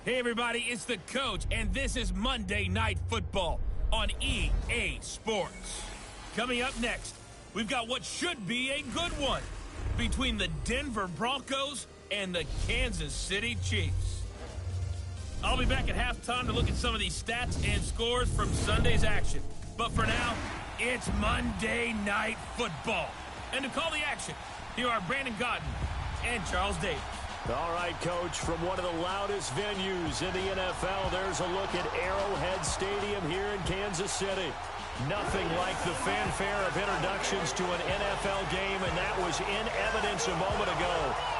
Hey everybody, it's the coach, and this is Monday Night Football on EA Sports. Coming up next, we've got what should be a good one between the Denver Broncos and the Kansas City Chiefs. I'll be back at halftime to look at some of these stats and scores from Sunday's action. But for now, it's Monday Night Football. And to call the action, here are Brandon Godden and Charles Davis. All right, Coach, from one of the loudest venues in the NFL, there's a look at Arrowhead Stadium here in Kansas City. Nothing like the fanfare of introductions to an NFL game, and that was in evidence a moment ago.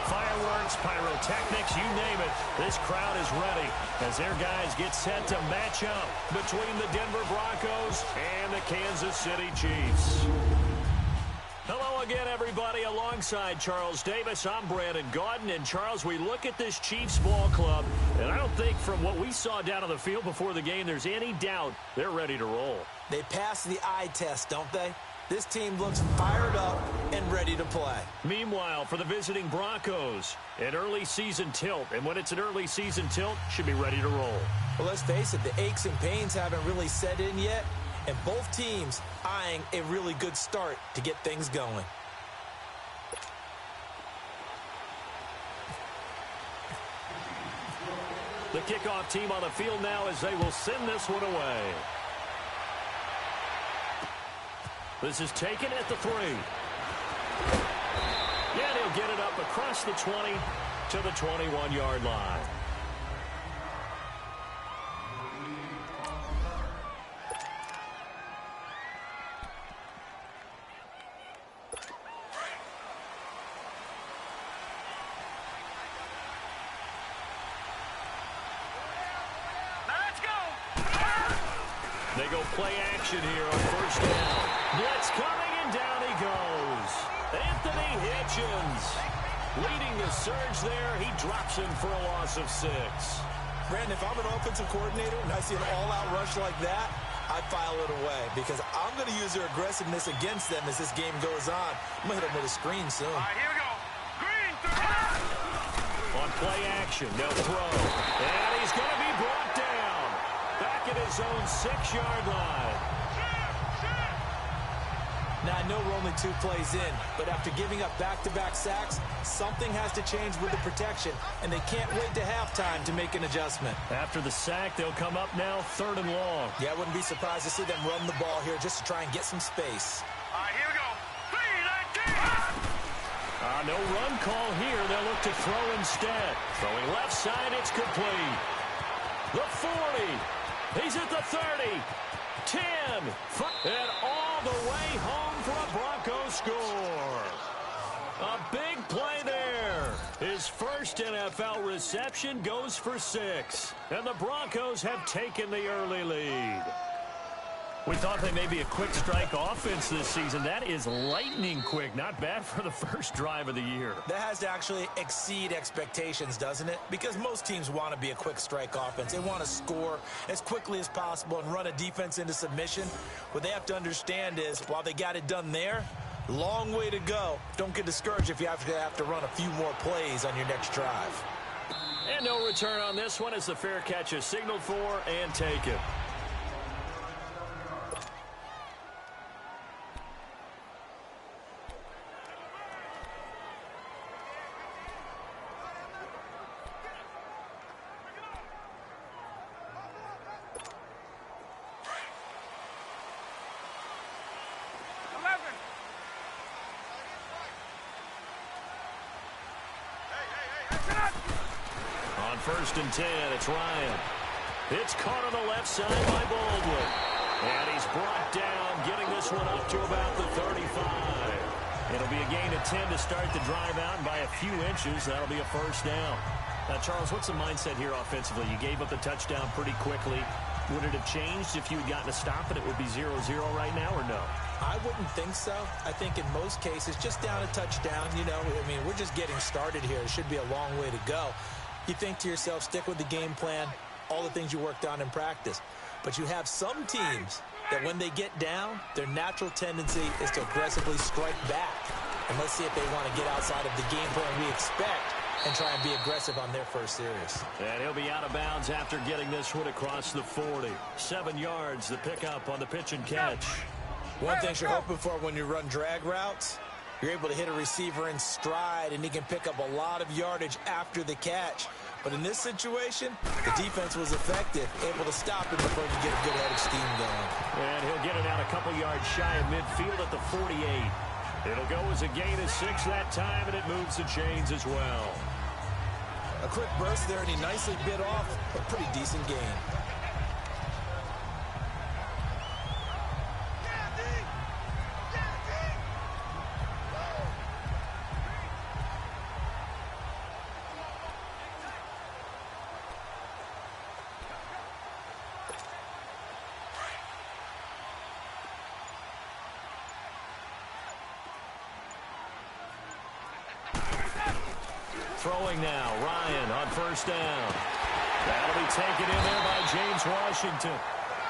Fireworks, pyrotechnics, you name it. This crowd is ready as their guys get set to match up between the Denver Broncos and the Kansas City Chiefs. Hello again, everybody. Alongside Charles Davis, I'm Brandon Godden. And, Charles, we look at this Chiefs ball club, and I don't think from what we saw down on the field before the game there's any doubt they're ready to roll. They pass the eye test, don't they? This team looks fired up and ready to play. Meanwhile, for the visiting Broncos, an early season tilt. And when it's an early season tilt, should be ready to roll. Well, let's face it, the aches and pains haven't really set in yet. And both teams eyeing a really good start to get things going. The kickoff team on the field now as they will send this one away. This is taken at the 3. Yeah, he'll get it up across the 20 to the 21-yard line. They go play action here on first down. Blitz coming, and down he goes. Anthony Hitchens leading the surge there. He drops him for a loss of 6. Brandon, if I'm an offensive coordinator and I see an all-out rush like that, I'd file it away because I'm going to use their aggressiveness against them as this game goes on. I'm going to hit them with a screen soon. All right, here we go. Green, on play action, they'll throw. And he's going to be brought down. Back at his own 6-yard line. Now, I know we're only 2 plays in, but after giving up back-to-back sacks, something has to change with the protection, and they can't wait to halftime to make an adjustment. After the sack, they'll come up now 3rd and long. Yeah, I wouldn't be surprised to see them run the ball here just to try and get some space. All right, here we go. 3, 19. No run call here. They'll look to throw instead. Throwing left side, it's complete. The 40. He's at the 30. 10. And all the way home for a Broncos score. A big play there. His first NFL reception goes for 6. And the Broncos have taken the early lead. We thought they may be a quick strike offense this season. That is lightning quick. Not bad for the first drive of the year. That has to actually exceed expectations, doesn't it? Because most teams want to be a quick strike offense. They want to score as quickly as possible and run a defense into submission. What they have to understand is, while they got it done there, long way to go. Don't get discouraged if you have to run a few more plays on your next drive. And no return on this one as the fair catch is signaled for and taken. On 1st and 10, it's Ryan. It's caught on the left side by Baldwin. And he's brought down, getting this one up to about the 35. It'll be a gain of 10 to start the drive out, and by a few inches, that'll be a first down. Now, Charles, what's the mindset here offensively? You gave up the touchdown pretty quickly. Would it have changed if you had gotten a stop and it would be 0-0 right now, or no? I wouldn't think so. I think in most cases, just down a touchdown, you know, I mean, we're just getting started here. It should be a long way to go. You think to yourself, stick with the game plan, all the things you worked on in practice. But you have some teams that when they get down, their natural tendency is to aggressively strike back. And let's see if they want to get outside of the game plan we expect and try and be aggressive on their first series. And he'll be out of bounds after getting this one across the 40. 7 yards, the pickup on the pitch and catch. One thing you're hoping for when you run drag routes, you're able to hit a receiver in stride, and he can pick up a lot of yardage after the catch. But in this situation, the defense was effective, able to stop him before he could get a good head of steam going. And he'll get it out a couple yards shy of midfield at the 48. It'll go as a gain of 6 that time, and it moves the chains as well. A quick burst there, and he nicely bit off a pretty decent gain. Throwing now, Ryan on first down. That'll be taken in there by James Washington.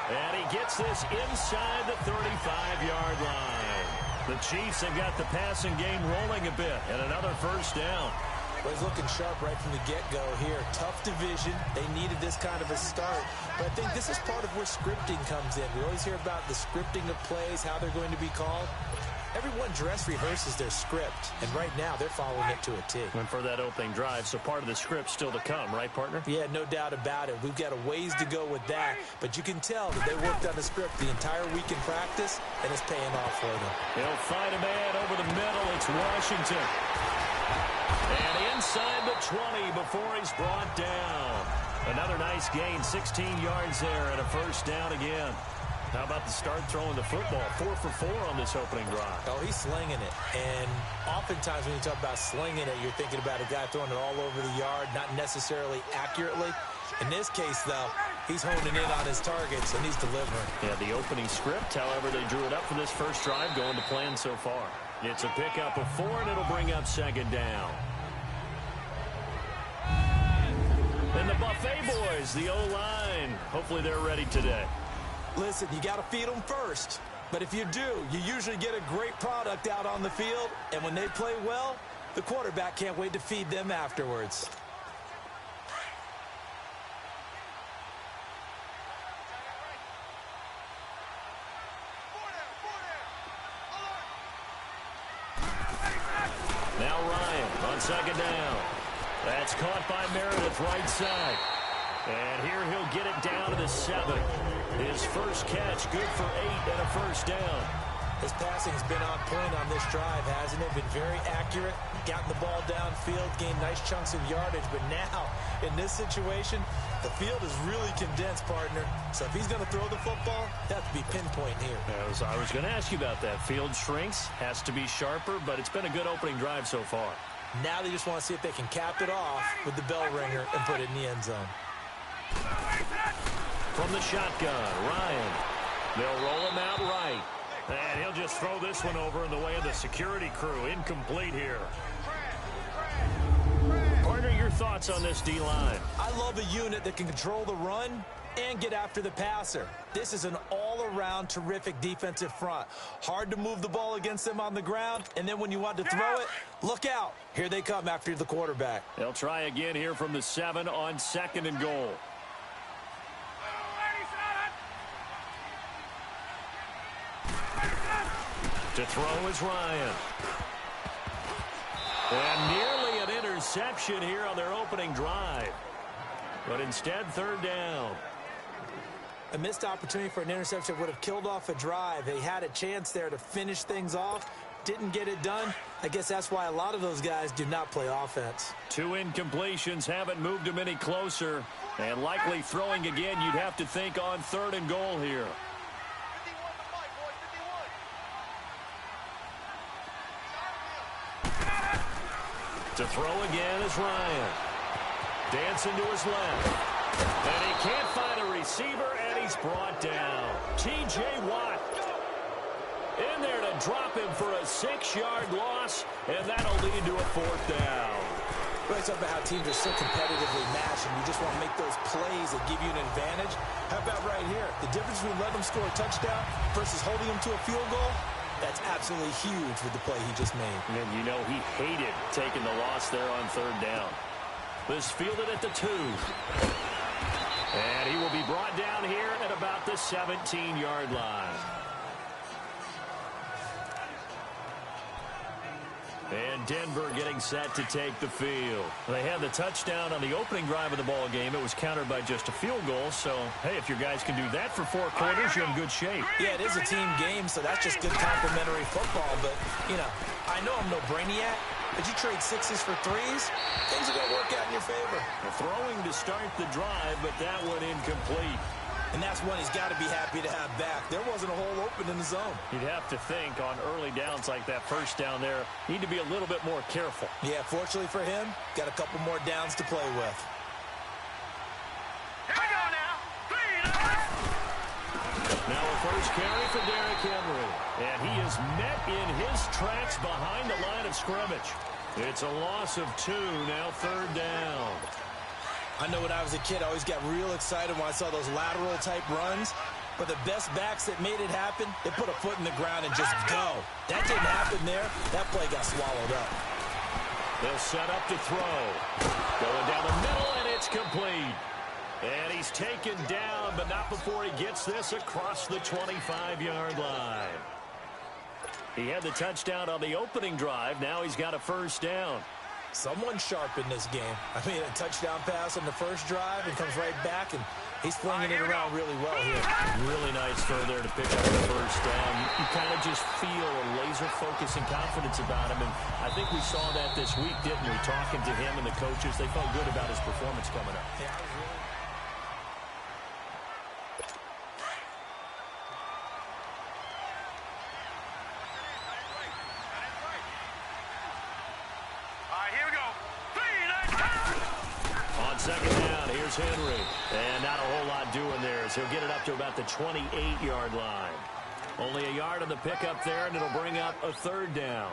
And he gets this inside the 35-yard line. The Chiefs have got the passing game rolling a bit, and another first down. Well, he's looking sharp right from the get-go here. Tough division. They needed this kind of a start. But I think this is part of where scripting comes in. We always hear about the scripting of plays, how they're going to be called. Everyone dress rehearses their script, and right now they're following it to a T. And for that opening drive, so part of the script still to come, right, partner? Yeah, no doubt about it. We've got a ways to go with that, but you can tell that they worked on the script the entire week in practice, and it's paying off for them. He'll find a man over the middle. It's Washington. And inside the 20 before he's brought down. Another nice gain, 16 yards there, and a first down again. How about the start throwing the football? 4 for 4 on this opening drive. Oh, he's slinging it. And oftentimes when you talk about slinging it, you're thinking about a guy throwing it all over the yard, not necessarily accurately. In this case, though, he's honing in on his targets, and he's delivering. Yeah, the opening script, however, they drew it up for this first drive, going to plan so far. It's a pickup of 4, and it'll bring up second down. And the Buffet boys, the O-line, hopefully they're ready today. Listen, you got to feed them first. But if you do, you usually get a great product out on the field. And when they play well, the quarterback can't wait to feed them afterwards. Now Ryan on second down. That's caught by Meredith right side. And here he'll get it down to the 7. His first catch, good for 8 and a first down. His passing's been on point on this drive, hasn't it? Been very accurate, gotten the ball downfield, gained nice chunks of yardage. But now, in this situation, the field is really condensed, partner. So if he's going to throw the football, that has to be pinpoint here. I was going to ask you about that. Field shrinks, has to be sharper, but it's been a good opening drive so far. Now they just want to see if they can cap it off with the bell ringer and put it in the end zone. From the shotgun, Ryan. They'll roll him out right. And he'll just throw this one over in the way of the security crew. Incomplete here. Partner, your thoughts on this D-line? I love a unit that can control the run and get after the passer. This is an all-around terrific defensive front. Hard to move the ball against them on the ground, and then when you want to throw it, look out. Here they come after the quarterback. They'll try again here from the 7 on 2nd and goal. To throw is Ryan. And nearly an interception here on their opening drive. But instead, 3rd down. A missed opportunity for an interception would have killed off a drive. They had a chance there to finish things off. Didn't get it done. I guess that's why a lot of those guys do not play offense. 2 incompletions haven't moved them any closer. And likely throwing again, you'd have to think on 3rd and goal here. To throw again is Ryan. Dancing to his left. And he can't find a receiver, and he's brought down. T.J. Watt in there to drop him for a 6-yard loss, and that'll lead to a 4th down. Well, it's about how teams are so competitively matched, and you just want to make those plays that give you an advantage. How about right here? The difference between letting them score a touchdown versus holding them to a field goal? That's absolutely huge with the play he just made. And you know he hated taking the loss there on third down. This fielded at the 2. And he will be brought down here at about the 17-yard line. And Denver getting set to take the field. They had the touchdown on the opening drive of the ball game. It was countered by just a field goal. So, hey, if your guys can do that for 4 quarters, you're in good shape. Yeah, it is a team game, so that's just good complimentary football. But, you know, I know I'm no brainiac, but you trade 6s for 3s, things are going to work out in your favor. Throwing to start the drive, but that one incomplete. And that's one he's got to be happy to have back. There wasn't a hole open in the zone. You'd have to think on early downs like that first down there, need to be a little bit more careful. Yeah, fortunately for him, got a couple more downs to play with. Here we go now. 3. Now a first carry for Derrick Henry. And he is met in his tracks behind the line of scrimmage. It's a loss of 2, now third down. I know when I was a kid, I always got real excited when I saw those lateral-type runs. But the best backs that made it happen, they put a foot in the ground and just go. That didn't happen there. That play got swallowed up. They'll set up to throw. Going down the middle, and it's complete. And he's taken down, but not before he gets this across the 25-yard line. He had the touchdown on the opening drive. Now he's got a first down. Someone sharp in this game. I mean, a touchdown pass on the first drive and comes right back, and he's flinging it around really well here. Really nice throw there to pick up the first down. You kind of just feel a laser focus and confidence about him, and I think we saw that this week, didn't we? Talking to him and the coaches, they felt good about his performance coming up. Yeah, second down, here's Henry. And not a whole lot doing there as he'll get it up to about the 28-yard line. Only a yard on the pickup there, and it'll bring up a third down.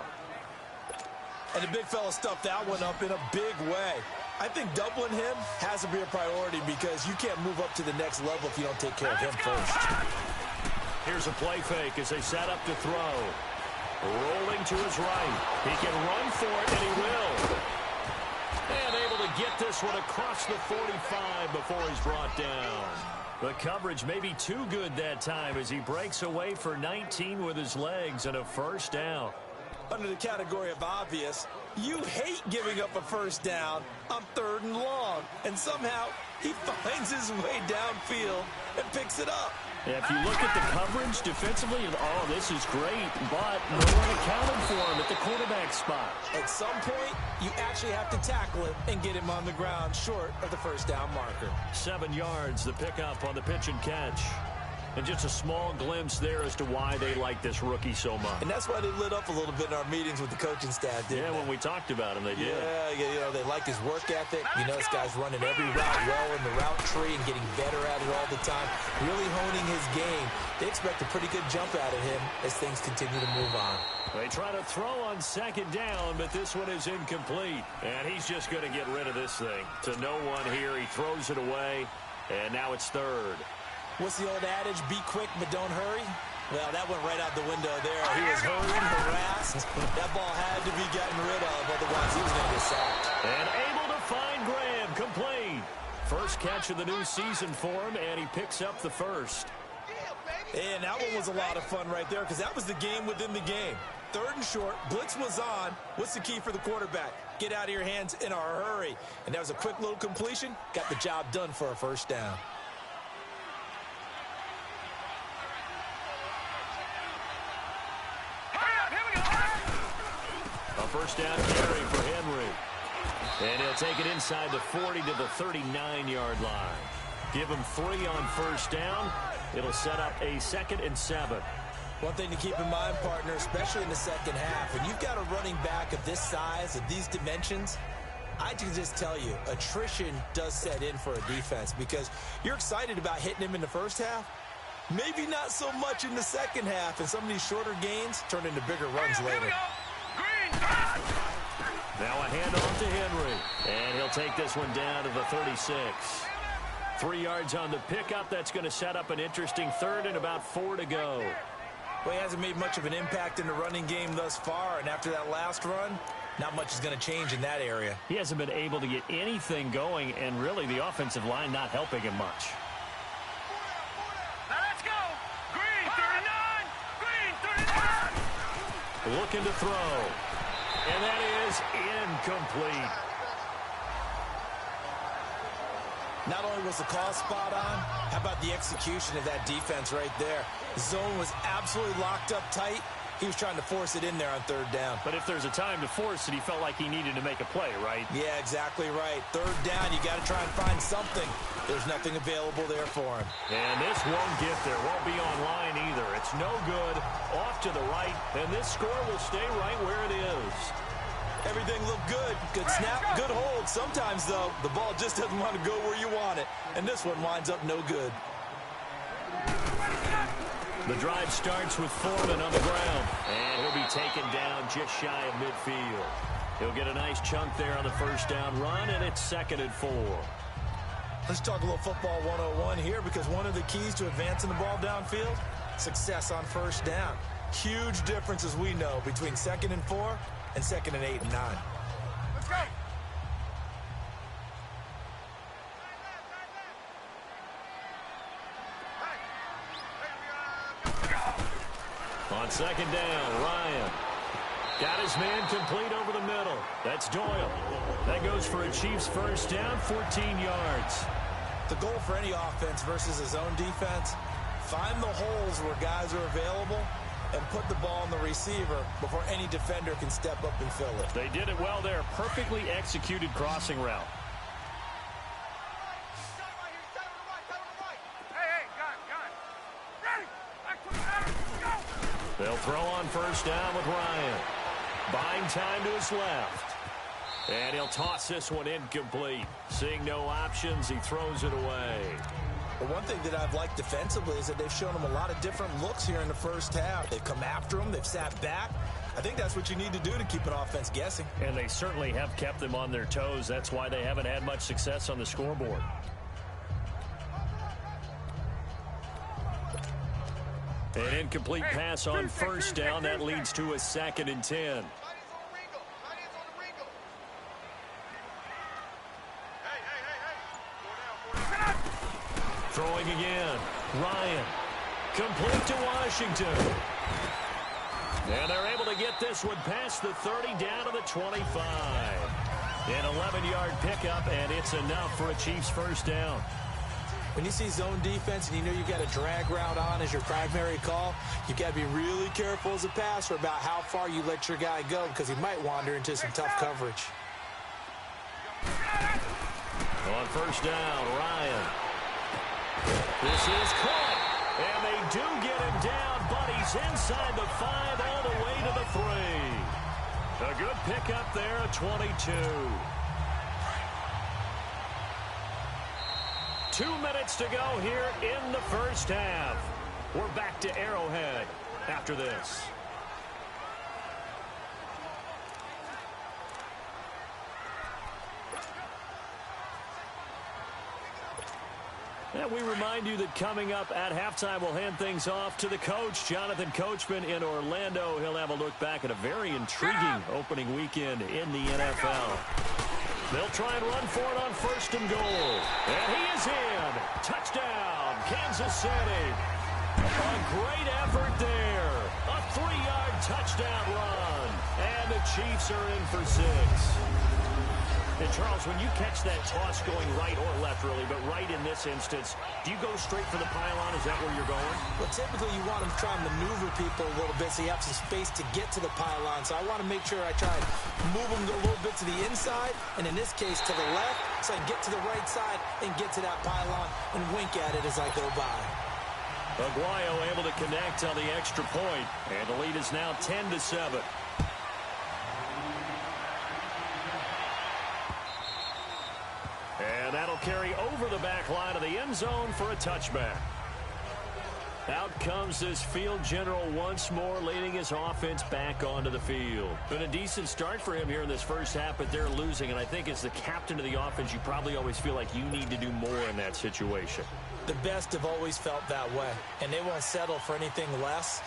And the big fella stuffed that one up in a big way. I think doubling him has to be a priority because you can't move up to the next level if you don't take care of him first. Here's a play fake as they set up to throw. Rolling to his right. He can run for it, and he will. And able to get this one across the 45 before he's brought down. The coverage may be too good that time as he breaks away for 19 with his legs and a first down. Under the category of obvious, you hate giving up a first down on 3rd and long. And somehow he finds his way downfield and picks it up. Yeah, if you look at the coverage defensively, oh, this is great, but no one accounted for him at the quarterback spot. At some point, you actually have to tackle him and get him on the ground short of the first down marker. 7 yards, the pickup on the pitch and catch. And just a small glimpse there as to why they like this rookie so much. And that's why they lit up a little bit in our meetings with the coaching staff, didn't they? When we talked about him, they did. Yeah, you know, they like his work ethic. You know, this guy's running every route well in the route tree and getting better at it all the time, really honing his game. They expect a pretty good jump out of him as things continue to move on. They try to throw on second down, but this one is incomplete. And he's just going to get rid of this thing. To no one here, he throws it away, and now it's third. What's the old adage, be quick but don't hurry? Well, that went right out the window there. He was hurrying, harassed. That ball had to be gotten rid of, otherwise he was going to get sacked. And able to find Graham, complete. First catch of the new season for him, and he picks up the first. And that one was a lot of fun right there because that was the game within the game. 3rd and short, blitz was on. What's the key for the quarterback? Get out of your hands in a hurry. And that was a quick little completion. Got the job done for a first down. A first down carry for Henry. And he'll take it inside the 40 to the 39-yard line. Give him 3 on first down. It'll set up a 2nd and 7. One thing to keep in mind, partner, especially in the second half, when you've got a running back of this size, of these dimensions, I can just tell you, attrition does set in for a defense because you're excited about hitting him in the first half. Maybe not so much in the second half, and some of these shorter gains turn into bigger runs later. Now a handoff to Henry, and he'll take this one down to the 36. 3 yards on the pickup. That's going to set up an interesting 3rd and about 4 to go. Well, he hasn't made much of an impact in the running game thus far, and after that last run, not much is going to change in that area. He hasn't been able to get anything going, and really the offensive line not helping him much. Now let's go. Green, 39. Green, 39. Looking to throw. And that is incomplete. Not only was the call spot on, how about the execution of that defense right there? The zone was absolutely locked up tight. He was trying to force it in there on third down. But if there's a time to force it, he felt like he needed to make a play, right? Yeah, exactly right. Third down, you got to try and find something. There's nothing available there for him. And this won't get there. Won't be online either. It's no good. Off to the right. And this score will stay right where it is. Everything looked good. Good snap, good hold. Sometimes, though, the ball just doesn't want to go where you want it. And this one winds up no good. The drive starts with Foreman on the ground. And he'll be taken down just shy of midfield. He'll get a nice chunk there on the first down run, and it's 2nd and 4. Let's talk a little football 101 here, because one of the keys to advancing the ball downfield, success on first down. Huge difference, as we know, between 2nd and 4 and 2nd and 8 and 9. Let's go. On 2nd down, Ryan got his man complete over the middle. That's Doyle. That goes for a Chiefs first down, 14 yards. The goal for any offense versus a zone defense, find the holes where guys are available and put the ball on the receiver before any defender can step up and fill it. They did it well there. Perfectly executed crossing route. They'll throw on first down with Ryan. Buying time to his left. And he'll toss this one incomplete. Seeing no options, he throws it away. But one thing that I've liked defensively is that they've shown him a lot of different looks here in the first half. They've come after him. They've sat back. I think that's what you need to do to keep an offense guessing. And they certainly have kept them on their toes. That's why they haven't had much success on the scoreboard. An incomplete pass on first down. That leads to a 2nd and 10. Throwing again. Ryan. Complete to Washington. And they're able to get this one past the 30 down to the 25. An 11-yard pickup, and it's enough for a Chiefs first down. When you see zone defense and you know you've got a drag route on as your primary call, you've got to be really careful as a passer about how far you let your guy go, because he might wander into some tough coverage. On first down, Ryan. This is caught, and they do get him down, but he's inside the 5 all the way to the 3. A good pickup there at 22. 2 minutes to go here in the first half. We're back to Arrowhead after this. And we remind you that coming up at halftime, we'll hand things off to the coach, Jonathan Coachman in Orlando. He'll have a look back at a very intriguing opening weekend in the NFL. They'll try and run for it on first and goal. And he is in. Touchdown, Kansas City. A great effort there. A 3-yard touchdown run. And the Chiefs are in for 6. And, Charles, when you catch that toss going right or left, really, but right in this instance, do you go straight for the pylon? Is that where you're going? Well, typically you want to try and maneuver people a little bit so you have some space to get to the pylon. So I want to make sure I try and move them a little bit to the inside, and in this case to the left, so I can get to the right side and get to that pylon and wink at it as I go by. Aguayo able to connect on the extra point, and the lead is now 10-7. And that'll carry over the back line of the end zone for a touchback. Out comes this field general once more, leading his offense back onto the field. Been a decent start for him here in this first half, but they're losing. And I think as the captain of the offense, you probably always feel like you need to do more in that situation. The best have always felt that way, and they won't settle for anything less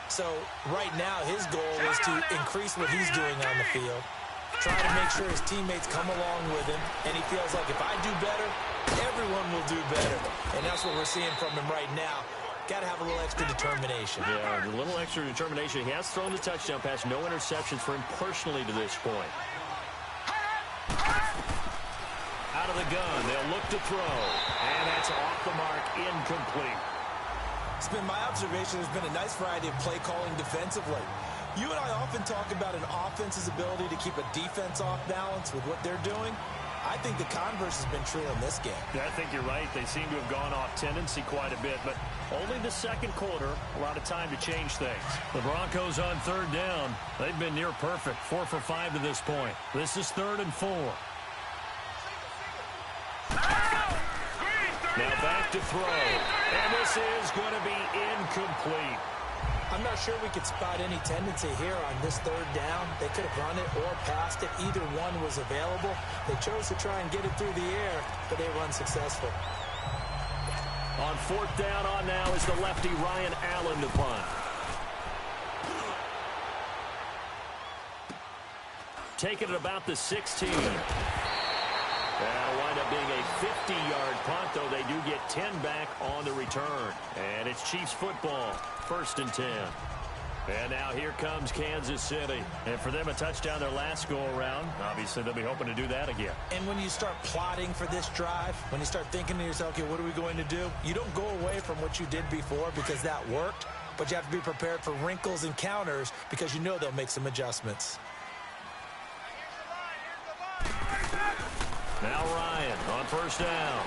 So right now his goal is to increase what he's doing on the field, try to make sure his teammates come along with him, and he feels like if I do better, everyone will do better. And that's what we're seeing from him right now. Got to have a little extra determination. Yeah, a little extra determination. He has thrown the touchdown pass, no interceptions for him personally to this point. Out of the gun, they'll look to throw. And that's off the mark, incomplete. It's been my observation there's been a nice variety of play calling defensively. You and I often talk about an offense's ability to keep a defense off balance with what they're doing. I think the converse has been true in this game. Yeah, I think you're right. They seem to have gone off tendency quite a bit, but only the second quarter, a lot of time to change things. The Broncos on third down. They've been near perfect, 4 for 5 to this point. This is 3rd and 4. Now back to throw, and this is going to be incomplete. I'm not sure we could spot any tendency here on this third down. They could have run it or passed it. Either one was available. They chose to try and get it through the air, but they were unsuccessful. On 4th down on now is the lefty Ryan Allen to punt. Taking it about the 16. That'll wind up being a 50-yard punt, though they do get 10 back on the return. And it's Chiefs football, 1st and 10. And now here comes Kansas City. And for them, a touchdown their last go-around. Obviously, they'll be hoping to do that again. And when you start plotting for this drive, when you start thinking to yourself, okay, what are we going to do? You don't go away from what you did before because that worked, but you have to be prepared for wrinkles and counters because you know they'll make some adjustments. Now Ryan on 1st down.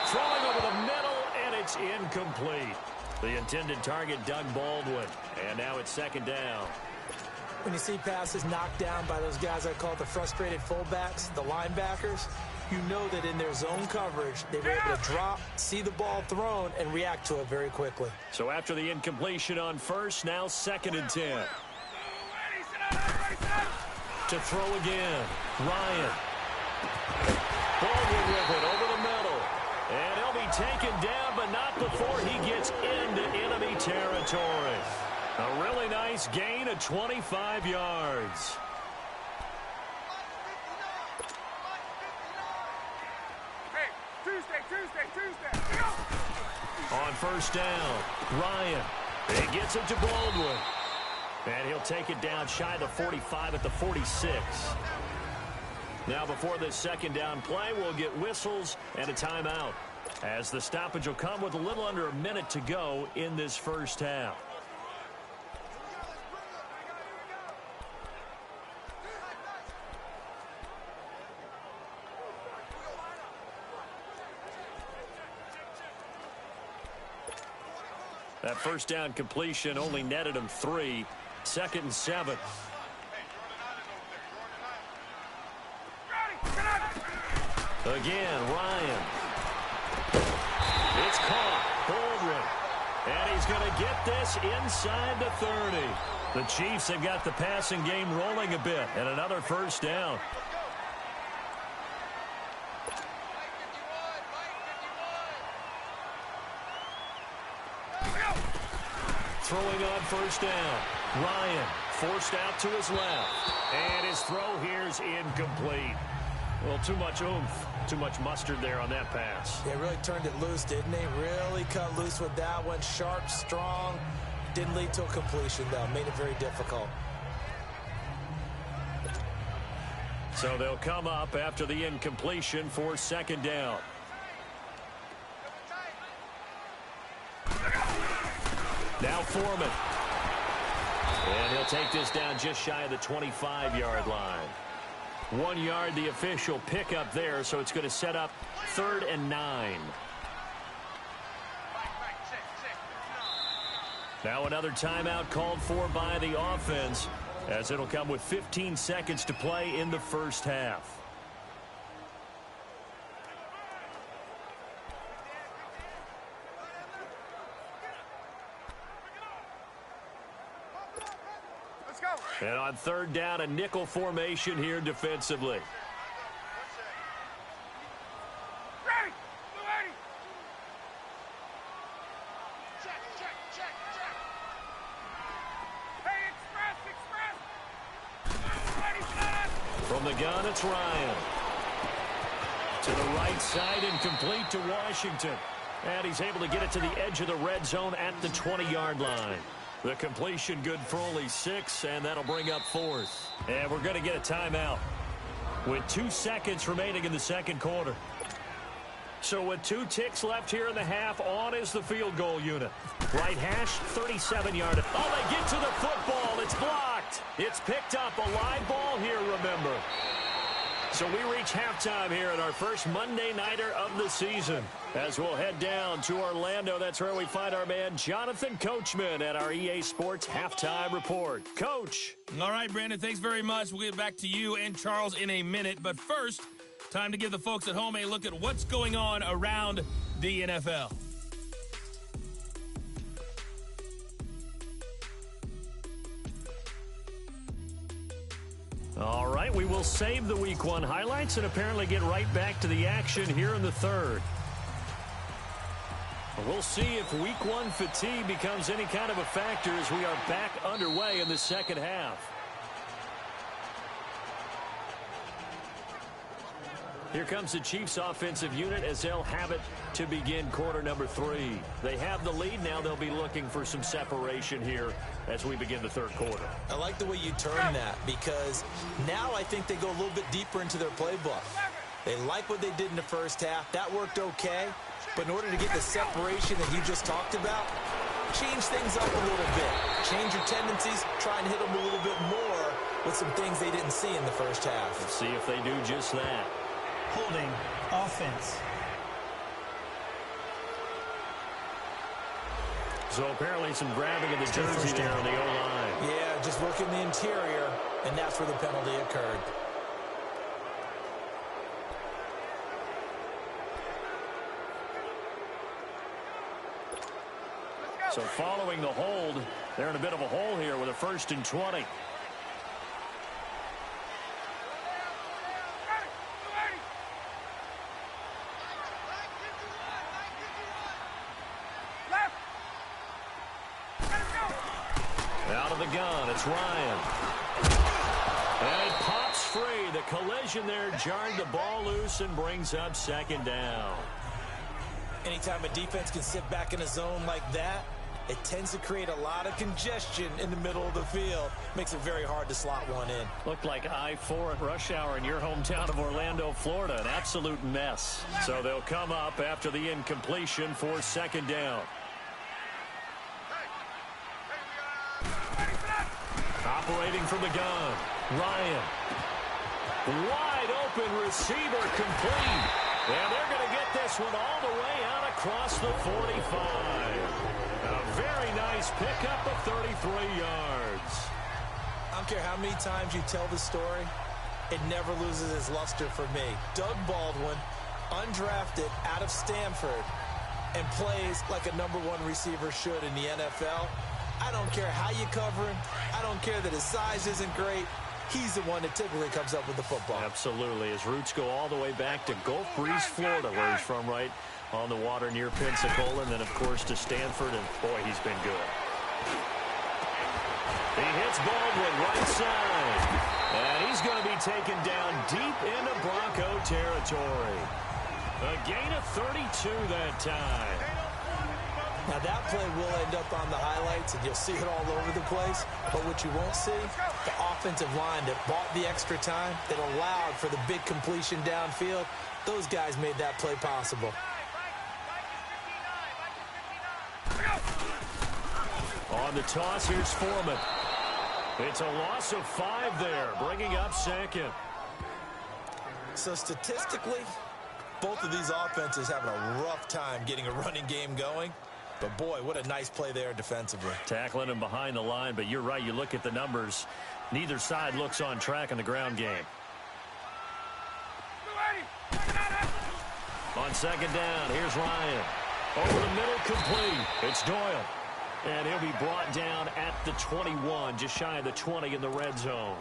Throwing over the middle, and it's incomplete. The intended target, Doug Baldwin. And now it's 2nd down. When you see passes knocked down by those guys I call the frustrated fullbacks, the linebackers, you know that in their zone coverage, they were able to drop, see the ball thrown, and react to it very quickly. So after the incompletion on 1st, now 2nd and 10. To throw again, Ryan. Baldwin with it over the middle. And he'll be taken down, but not before he gets into enemy territory. A really nice gain of 25 yards. Hey, Tuesday. On 1st down, Ryan. He gets it to Baldwin. And he'll take it down shy of the 45 at the 46. Now before this 2nd down play, we'll get whistles and a timeout, as the stoppage will come with a little under a minute to go in this 1st half. That 1st down completion only netted him 3. 2nd and 7. Again, Ryan. It's caught. Baldwin. And he's going to get this inside the 30. The Chiefs have got the passing game rolling a bit. And another 1st down. Throwing on 1st down. Ryan forced out to his left. And his throw here is incomplete. Well, too much oomph, too much mustard there on that pass. They really turned it loose, didn't they? Really cut loose with that one. Sharp, strong. Didn't lead to a completion, though. Made it very difficult. So they'll come up after the incompletion for 2nd down. Now Foreman. And he'll take this down just shy of the 25-yard line. 1 yard, the official pickup there, so it's going to set up 3rd and 9. Now another timeout called for by the offense, as it'll come with 15 seconds to play in the 1st half. And on 3rd down, a nickel formation here defensively. From the gun, it's Ryan. To the right side and complete to Washington. And he's able to get it to the edge of the red zone at the 20-yard line. The completion good for only 6, and that'll bring up 4th. And we're going to get a timeout with 2 seconds remaining in the second quarter. So with 2 ticks left here in the half, on is the field goal unit. Right hash, 37-yard. Oh, they get to the football. It's blocked. It's picked up. A live ball here, remember. So we reach halftime here at our first Monday Nighter of the season. As we'll head down to Orlando, that's where we find our man Jonathan Coachman at our EA Sports Halftime Report. Coach. All right, Brandon, thanks very much. We'll get back to you and Charles in a minute. But first, time to give the folks at home a look at what's going on around the NFL. All right, we will save the Week 1 highlights and apparently get right back to the action here in the third. We'll see if Week 1 fatigue becomes any kind of a factor as we are back underway in the second half. Here comes the Chiefs offensive unit as they'll have it to begin quarter number 3. They have the lead. Now they'll be looking for some separation here as we begin the third quarter. I like the way you turn that because now I think they go a little bit deeper into their playbook. They like what they did in the first half. That worked okay. But in order to get the separation that you just talked about, change things up a little bit. Change your tendencies. Try and hit them a little bit more with some things they didn't see in the first half. Let's see if they do just that. Holding offense. So apparently some grabbing of the jersey there on the O-line. Yeah, just working the interior, and that's where the penalty occurred. So following the hold, they're in a bit of a hole here with a 1st and 20. Out of the gun, it's Ryan. And it pops free. The collision there jarred the ball loose and brings up 2nd down. Anytime a defense can sit back in a zone like that, it tends to create a lot of congestion in the middle of the field. Makes it very hard to slot one in. Looked like I-4 at rush hour in your hometown of Orlando, Florida. An absolute mess. So they'll come up after the incompletion for 2nd down. Operating from the gun, Ryan. Wide open receiver complete. And they're going to get this one all the way out across the 45. A very nice pickup of 33 yards. I don't care how many times you tell the story, it never loses its luster for me. Doug Baldwin, undrafted out of Stanford, and plays like a #1 receiver should in the NFL. I don't care how you cover him. I don't care that his size isn't great. He's the one that typically comes up with the football. Absolutely. His roots go all the way back to Gulf Breeze, Florida, where he's from, right on the water near Pensacola, and then, of course, to Stanford, and, boy, he's been good. He hits Baldwin right side, and he's going to be taken down deep into Bronco territory. A gain of 32 that time. Now, that play will end up on the highlights, and you'll see it all over the place. But what you won't see, the offensive line that bought the extra time, that allowed for the big completion downfield, those guys made that play possible. On the toss, here's Foreman. It's a loss of 5 there, bringing up 2nd. So statistically, both of these offenses having a rough time getting a running game going. But, boy, what a nice play there defensively. Tackling him behind the line, but you're right. You look at the numbers. Neither side looks on track in the ground game. On 2nd down, here's Ryan. Over the middle, complete. It's Doyle. And he'll be brought down at the 21, just shy of the 20 in the red zone.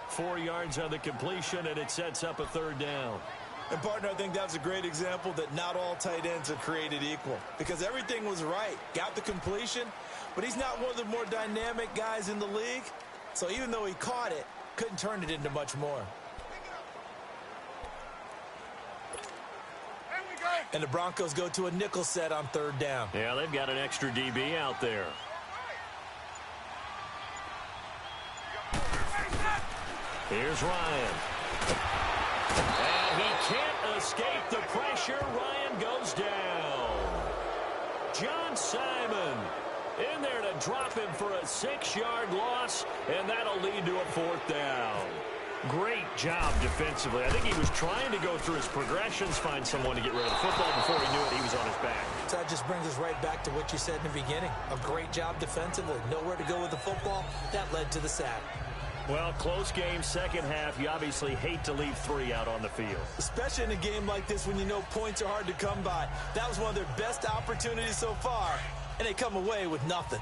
4 yards on the completion, and it sets up a 3rd down. And, partner, I think that's a great example that not all tight ends are created equal. Because everything was right. Got the completion, but he's not one of the more dynamic guys in the league. So even though he caught it, couldn't turn it into much more. And the Broncos go to a nickel set on third down. Yeah, they've got an extra DB out there. Here's Ryan. And he can't escape the pressure. Ryan goes down. John Simon in there to drop him for a 6-yard loss, and that'll lead to a 4th down. Great job defensively. I think he was trying to go through his progressions, find someone to get rid of the football. Before he knew it, he was on his back. So that just brings us right back to what you said in the beginning. A great job defensively. Nowhere to go with the football. That led to the sack. Well, close game, second half. You obviously hate to leave 3 out on the field. Especially in a game like this when you know points are hard to come by. That was one of their best opportunities so far, and they come away with nothing.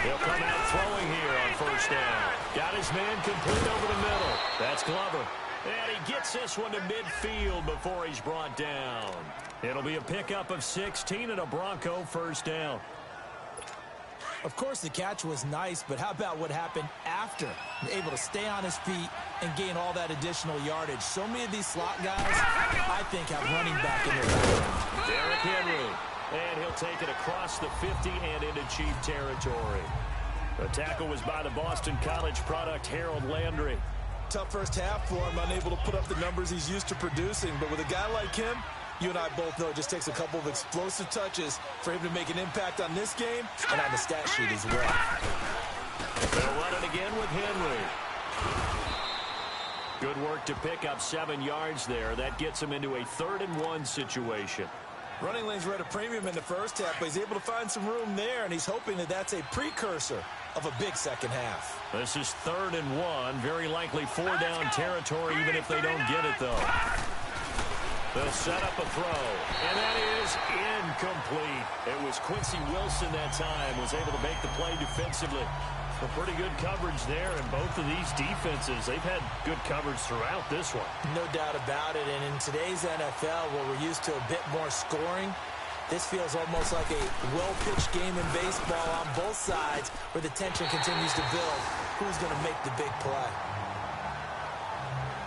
He'll come out throwing here on first down. Got his man complete over the middle. That's Glover. And he gets this one to midfield before he's brought down. It'll be a pickup of 16 and a Bronco first down. Of course, the catch was nice, but how about what happened after? Able to stay on his feet and gain all that additional yardage. So many of these slot guys, I think, have running back in their background. Derrick Henry. And he'll take it across the 50 and into Chief territory. The tackle was by the Boston College product, Harold Landry. Tough first half for him, unable to put up the numbers he's used to producing. But with a guy like him, you and I both know it just takes a couple of explosive touches for him to make an impact on this game and on the stat sheet as well. They'll run it again with Henry. Good work to pick up 7 yards there. That gets him into a 3rd and 1 situation. Running lanes were at a premium in the first half, but he's able to find some room there, and he's hoping that that's a precursor of a big second half. This is 3rd and 1. Very likely 4-down territory, even if they don't get it, though. They'll set up a throw, and that is incomplete. It was Quincy Wilson that time, was able to make the play defensively. Some pretty good coverage there, and both of these defenses, they've had good coverage throughout this one. No doubt about it, and in today's NFL, where we're used to a bit more scoring, this feels almost like a well-pitched game in baseball on both sides, where the tension continues to build. Who's going to make the big play?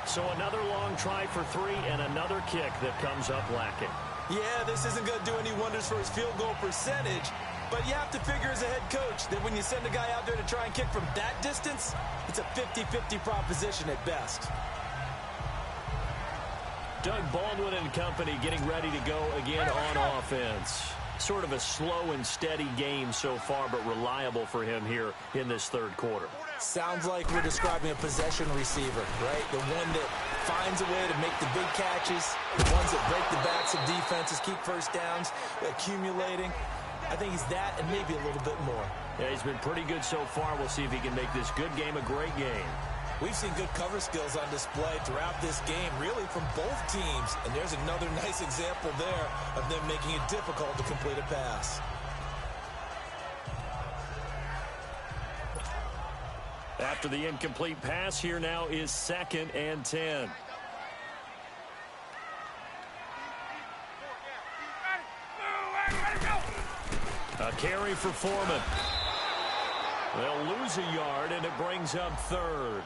So another long try for 3 and another kick that comes up lacking. Yeah, this isn't going to do any wonders for his field goal percentage, but you have to figure as a head coach that when you send a guy out there to try and kick from that distance, it's a 50-50 proposition at best. Doug Baldwin and company getting ready to go again on offense. Sort of a slow and steady game so far, but reliable for him here in this 3rd quarter. Sounds like we're describing a possession receiver, right? The one that finds a way to make the big catches, the ones that break the backs of defenses, keep first downs, accumulating. I think he's that and maybe a little bit more. Yeah, he's been pretty good so far. We'll see if he can make this good game a great game. We've seen good cover skills on display throughout this game, really from both teams. And there's another nice example there of them making it difficult to complete a pass. After the incomplete pass, here now is 2nd and 10. A carry for Foreman. They'll lose a yard, and it brings up 3rd.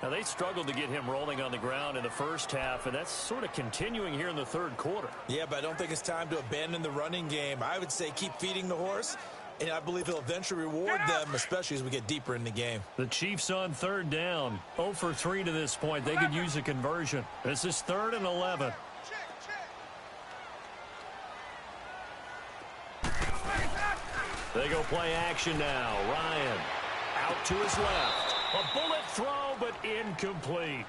Now, they struggled to get him rolling on the ground in the first half, and that's sort of continuing here in the 3rd quarter. Yeah, but I don't think it's time to abandon the running game. I would say keep feeding the horse, and I believe he'll eventually reward them, especially as we get deeper in the game. The Chiefs on 3rd down. 0 for 3 to this point. They could use a conversion. This is 3rd and 11. They go play action now. Ryan out to his left. A bullet throw, but incomplete.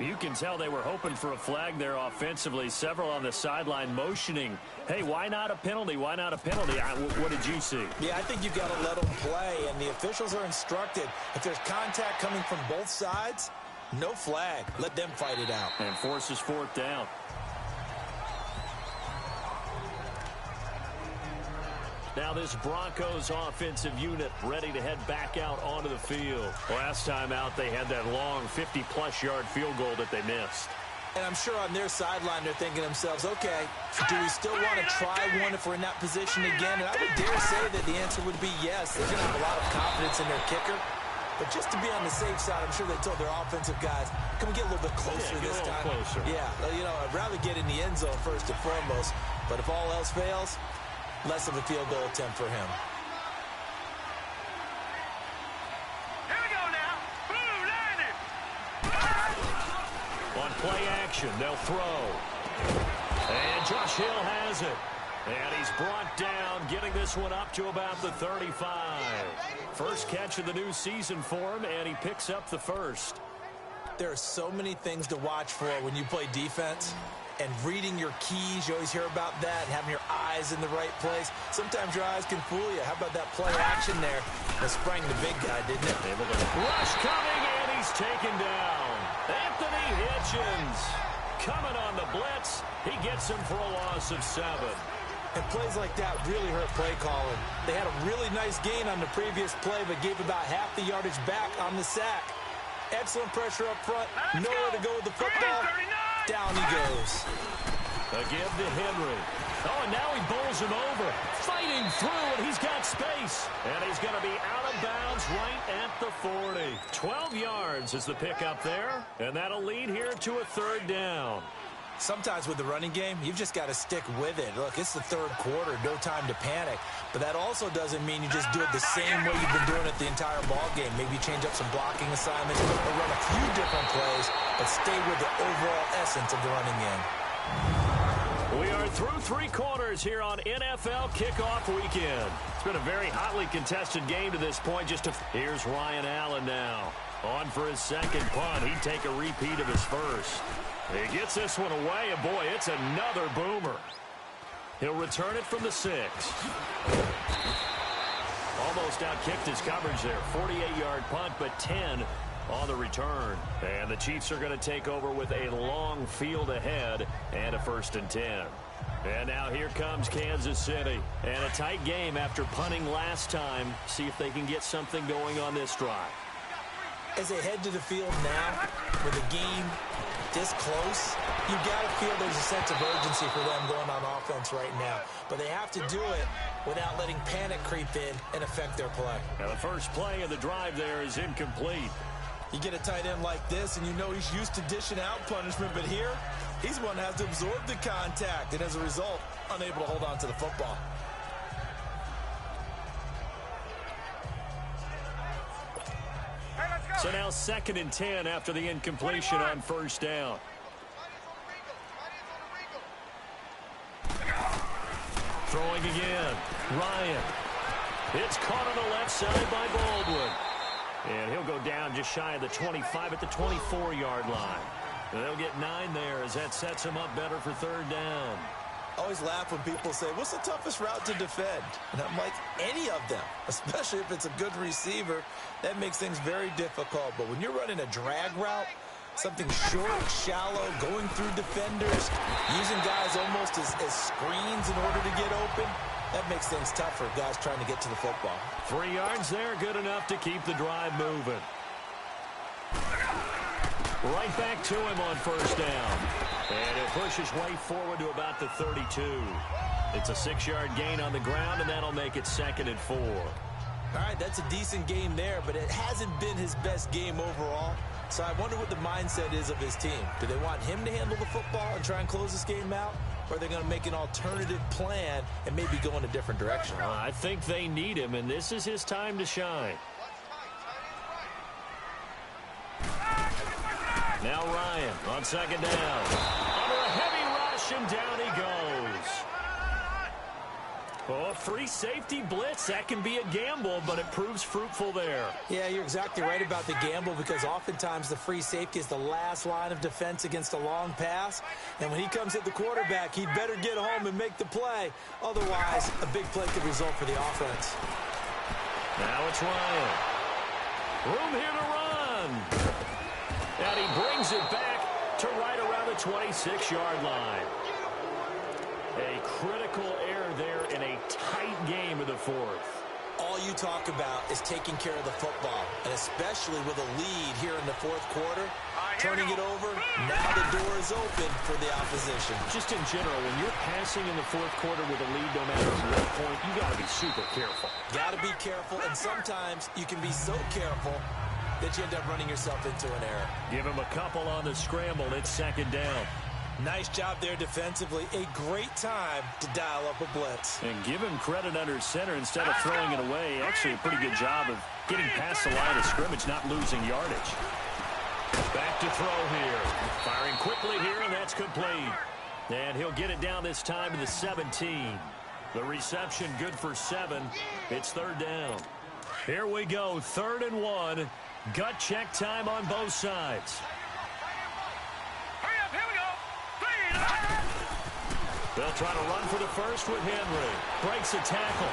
You can tell they were hoping for a flag there offensively. Several on the sideline motioning, hey, why not a penalty? Why not a penalty? What did you see? Yeah, I think you've got to let them play, and the officials are instructed. If there's contact coming from both sides, no flag. Let them fight it out. And forces 4th down. Now this Broncos offensive unit ready to head back out onto the field. Last time out, they had that long 50-plus yard field goal that they missed. And I'm sure on their sideline they're thinking to themselves, okay, do we still want to try one if we're in that position again? And I would dare say that the answer would be yes. They're going to have a lot of confidence in their kicker. But just to be on the safe side, I'm sure they told their offensive guys, can we get a little bit closer this time? Closer. Yeah, you know, I'd rather get in the end zone first and foremost. But if all else fails, less of a field goal attempt for him. Here we go now. Boom, landed. On play action, they'll throw. And Josh Hill has it. And he's brought down, getting this one up to about the 35. First catch of the new season for him, and he picks up the first. There are so many things to watch for when you play defense. And reading your keys, you always hear about that, and having your eyes in the right place. Sometimes your eyes can fool you. How about that play action there? That sprang the big guy, didn't it? Rush coming, and he's taken down. Anthony Hitchens coming on the blitz. He gets him for a loss of 7. And plays like that really hurt play calling. They had a really nice gain on the previous play, but gave about half the yardage back on the sack. Excellent pressure up front. Nowhere to go with the football. Down he goes. A give to Henry. Oh, and now he bowls him over. Fighting through, and he's got space. And he's going to be out of bounds right at the 40. 12 yards is the pickup there, and that'll lead here to a 3rd down. Sometimes with the running game, you've just got to stick with it. Look, it's the 3rd quarter, no time to panic. But that also doesn't mean you just do it the same way you've been doing it the entire ball game. Maybe you change up some blocking assignments or run a few different plays, but stay with the overall essence of the running game. We are through 3 quarters here on NFL Kickoff Weekend. It's been a very hotly contested game to this point. Here's Ryan Allen now. On for his 2nd punt. He'd take a repeat of his first. He gets this one away, and boy, it's another boomer. He'll return it from the 6. Almost outkicked his coverage there. 48-yard punt, but 10 on the return. And the Chiefs are going to take over with a long field ahead and a 1st and 10. And now here comes Kansas City. And a tight game after punting last time. See if they can get something going on this drive. As they head to the field now, with the game this close, you've got to feel there's a sense of urgency for them going on offense right now. But they have to do it without letting panic creep in and affect their play. Now the first play of the drive there is incomplete. You get a tight end like this, and you know he's used to dishing out punishment, but here, he's the one that has to absorb the contact, and as a result, unable to hold on to the football. So now 2nd and 10 after the incompletion on 1st down. Throwing again. Ryan. It's caught on the left side by Baldwin. And he'll go down just shy of the 25 at the 24-yard line. And they'll get 9 there as that sets him up better for 3rd down. I always laugh when people say, what's the toughest route to defend? And I'm like, any of them, especially if it's a good receiver. That makes things very difficult. But when you're running a drag route, something short, shallow, going through defenders, using guys almost as screens in order to get open, that makes things tough for guys trying to get to the football. 3 yards there, good enough to keep the drive moving. Right back to him on 1st down. And he'll push his way forward to about the 32. It's a 6-yard gain on the ground, and that'll make it 2nd and 4. All right, that's a decent game there, but it hasn't been his best game overall. So I wonder what the mindset is of his team. Do they want him to handle the football and try and close this game out? Or are they going to make an alternative plan and maybe go in a different direction? I think they need him, and this is his time to shine. Now Ryan on 2nd down. Under a heavy rush, and down he goes. Oh, free safety blitz. That can be a gamble, but it proves fruitful there. Yeah, you're exactly right about the gamble, because oftentimes the free safety is the last line of defense against a long pass. And when he comes at the quarterback, he'd better get home and make the play. Otherwise, a big play could result for the offense. Now it's Ryan. Room here to run. And he brings it back to right around the 26-yard line. A critical error there in a tight game of the 4th. All you talk about is taking care of the football, and especially with a lead here in the 4th quarter. turning it over. Now the door is open for the opposition. Just in general, when you're passing in the fourth quarter with a lead, no matter what point, you got to be super careful. Got to be careful, and sometimes you can be so careful that you end up running yourself into an error. Give him a couple on the scramble. It's second down. Nice job there defensively. A great time to dial up a blitz. And give him credit under center instead of throwing it away. Actually, a pretty good job of getting past the line of scrimmage, not losing yardage. Back to throw here. Firing quickly here, and that's complete. And he'll get it down this time to the 17. The reception good for 7. It's third down. Here we go, 3rd and 1. Gut check time on both sides. They'll try to run for the first with Henry. Breaks a tackle.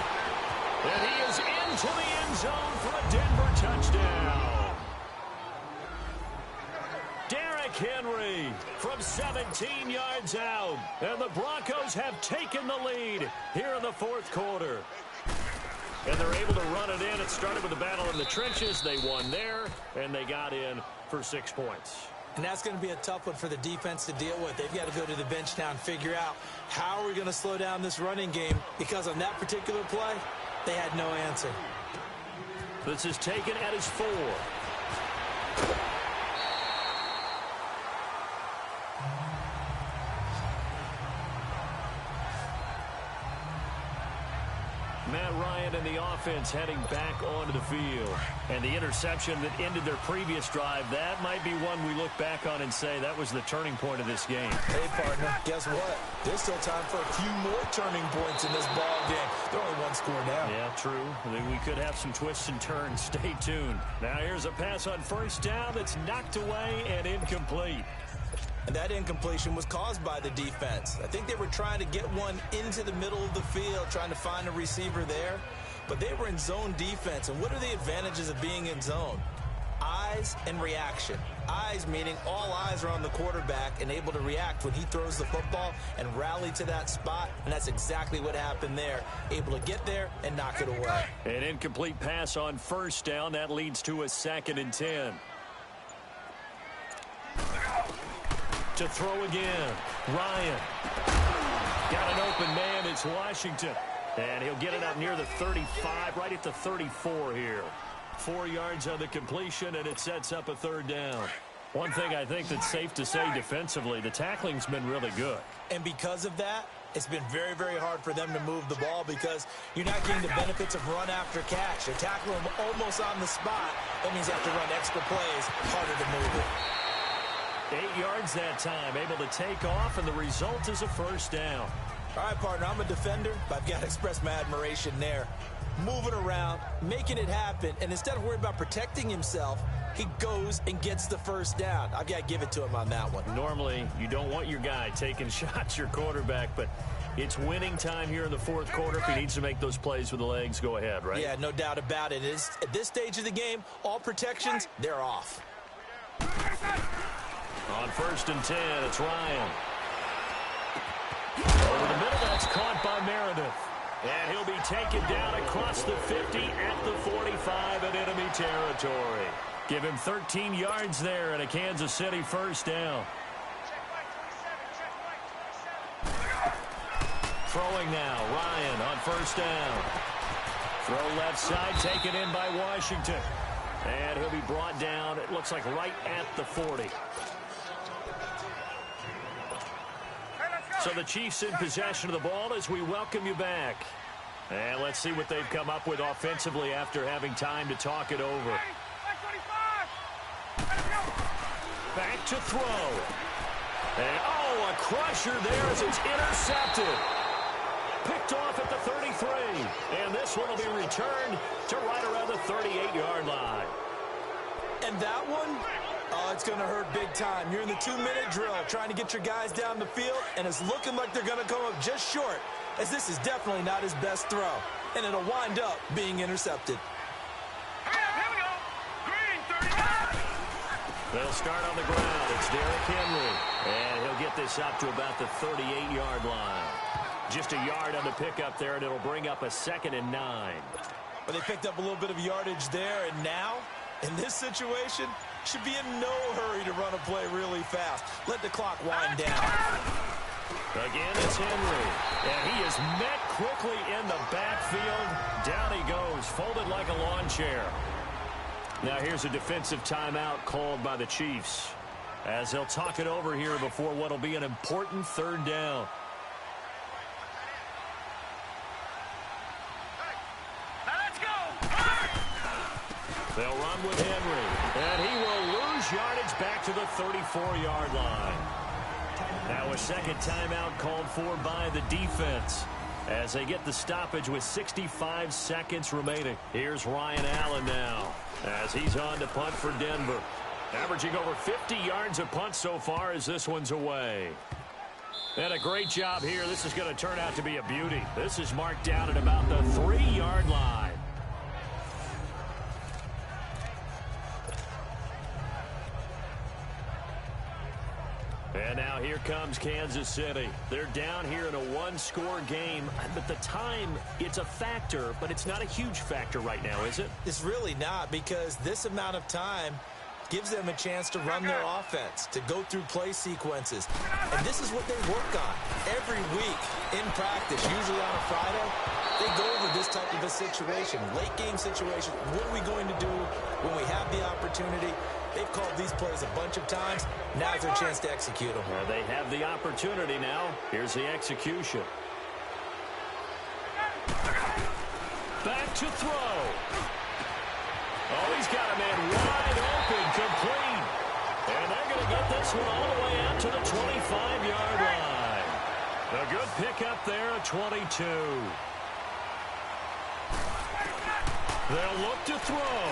And he is into the end zone for a Denver touchdown. Derrick Henry from 17 yards out. And the Broncos have taken the lead here in the fourth quarter. And they're able to run it in. It started with a battle in the trenches. They won there, and they got in for 6 points. And that's going to be a tough one for the defense to deal with. They've got to go to the bench now and figure out how are we going to slow down this running game, because on that particular play, they had no answer. This is taken at his 4. Matt Ryan and the offense heading back onto the field. And the interception that ended their previous drive, that might be one we look back on and say that was the turning point of this game. Hey, partner, guess what? There's still time for a few more turning points in this ball game. They're only one score down. Yeah, true. We could have some twists and turns. Stay tuned. Now here's a pass on first down that's knocked away and incomplete. And that incompletion was caused by the defense. I think they were trying to get one into the middle of the field, trying to find a receiver there. But they were in zone defense. And what are the advantages of being in zone? Eyes and reaction. Eyes meaning all eyes are on the quarterback and able to react when he throws the football and rally to that spot. And that's exactly what happened there. Able to get there and knock it away. An incomplete pass on first down. That leads to a 2nd and 10. To throw again. Ryan. Got an open man. It's Washington. And he'll get it up near the 35, right at the 34 here. 4 yards on the completion, and it sets up a 3rd down. One thing I think that's safe to say defensively, the tackling's been really good. And because of that, it's been very, very hard for them to move the ball because you're not getting the benefits of run after catch. You're tackling them almost on the spot. That means you have to run extra plays, harder to move it. 8 yards that time, able to take off, and the result is a 1st down. All right, partner, I'm a defender, but I've got to express my admiration there. Moving around, making it happen, and instead of worrying about protecting himself, he goes and gets the 1st down. I've got to give it to him on that one. Normally, you don't want your guy taking shots, your quarterback, but it's winning time here in the fourth quarter. If he needs to make those plays with the legs, go ahead, right? Yeah, no doubt about it. At this stage of the game, all protections, they're off. On 1st and 10, it's Ryan. Over the middle, that's caught by Meredith. And he'll be taken down across the 50 at the 45 in enemy territory. Give him 13 yards there and a Kansas City 1st down. Throwing now, Ryan on 1st down. Throw left side, taken in by Washington. And he'll be brought down, it looks like right at the 40. So the Chiefs in possession of the ball as we welcome you back. And let's see what they've come up with offensively after having time to talk it over. Back to throw. And, oh, a crusher there as it's intercepted. Picked off at the 33. And this one will be returned to right around the 38-yard line. And that one, oh, it's going to hurt big time. You're in the 2-minute drill trying to get your guys down the field, and it's looking like they're going to come up just short, as this is definitely not his best throw. And it'll wind up being intercepted. Here we go. Green, 35. They'll start on the ground. It's Derrick Henry. And he'll get this up to about the 38-yard line. Just a yard on the pickup there, and it'll bring up a 2nd and 9. But they picked up a little bit of yardage there, and now, in this situation, should be in no hurry to run a play really fast. Let the clock wind down. Again, it's Henry. And he is met quickly in the backfield. Down he goes, folded like a lawn chair. Now here's a defensive timeout called by the Chiefs, as they'll talk it over here before what will be an important third down. They'll run with Henry, and he will lose yardage back to the 34-yard line. Now a second timeout called for by the defense as they get the stoppage with 65 seconds remaining. Here's Ryan Allen now as he's on to punt for Denver. Averaging over 50 yards a punt so far as this one's away. And a great job here. This is going to turn out to be a beauty. This is marked down at about the 3-yard line. And now here comes Kansas City. They're down here in a one-score game. But the time, it's a factor, but it's not a huge factor right now, is it? It's really not, because this amount of time gives them a chance to run their offense, to go through play sequences. And this is what they work on every week in practice, usually on a Friday. They go over this type of a situation, late-game situation. What are we going to do when we have the opportunity? They've called these plays a bunch of times. Now's their chance to execute them. Well, they have the opportunity now. Here's the execution. Back to throw. Oh, he's got a man wide open, complete. And they're going to get this one all the way out to the 25-yard line. A good pickup there at 22. They'll look to throw.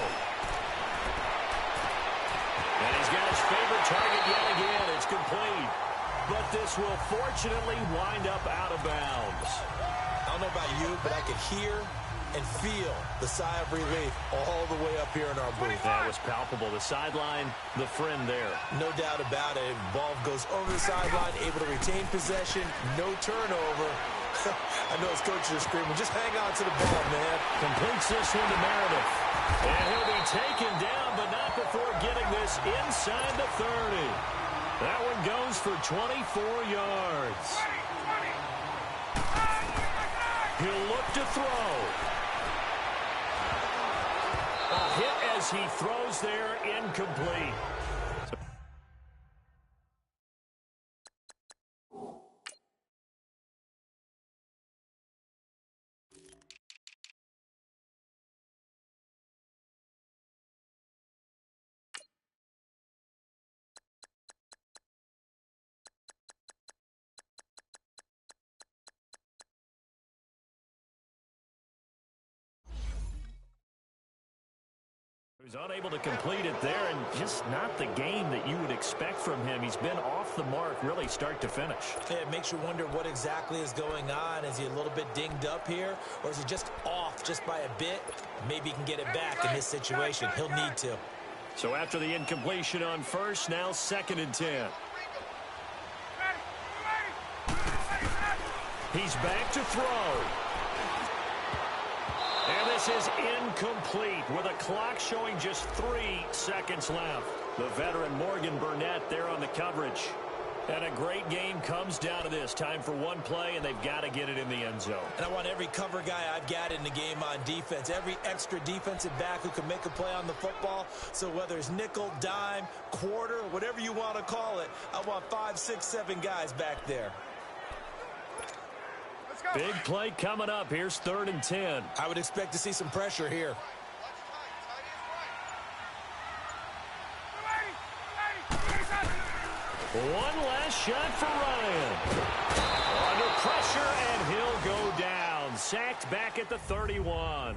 And he's got his favorite target yet again. It's complete. But this will fortunately wind up out of bounds. I don't know about you, but I could hear and feel the sigh of relief all the way up here in our booth. That was palpable. The sideline, the friend there. No doubt about it. Ball goes over the sideline, able to retain possession, no turnover. I know his coaches are screaming, just hang on to the ball, man. Completes this one to Meredith. And he'll be taken down, but not before getting this inside the 30. That one goes for 24 yards. He'll look to throw. A hit as he throws there, incomplete. He's unable to complete it there, and just not the game that you would expect from him. He's been off the mark really start to finish. Yeah, it makes you wonder what exactly is going on. Is he a little bit dinged up here, or is he just off just by a bit? Maybe he can get it back in this situation. He'll need to. So after the incompletion on first, now 2nd and 10. He's back to throw. And this is incomplete with a clock showing just 3 seconds left. The veteran Morgan Burnett there on the coverage. And a great game comes down to this. Time for one play, and they've got to get it in the end zone. And I want every cover guy I've got in the game on defense, every extra defensive back who can make a play on the football. So whether it's nickel, dime, quarter, whatever you want to call it, I want 5, 6, 7 guys back there. Big play coming up. Here's 3rd and 10. I would expect to see some pressure here. One last shot for Ryan. Under pressure, and he'll go down. Sacked back at the 31.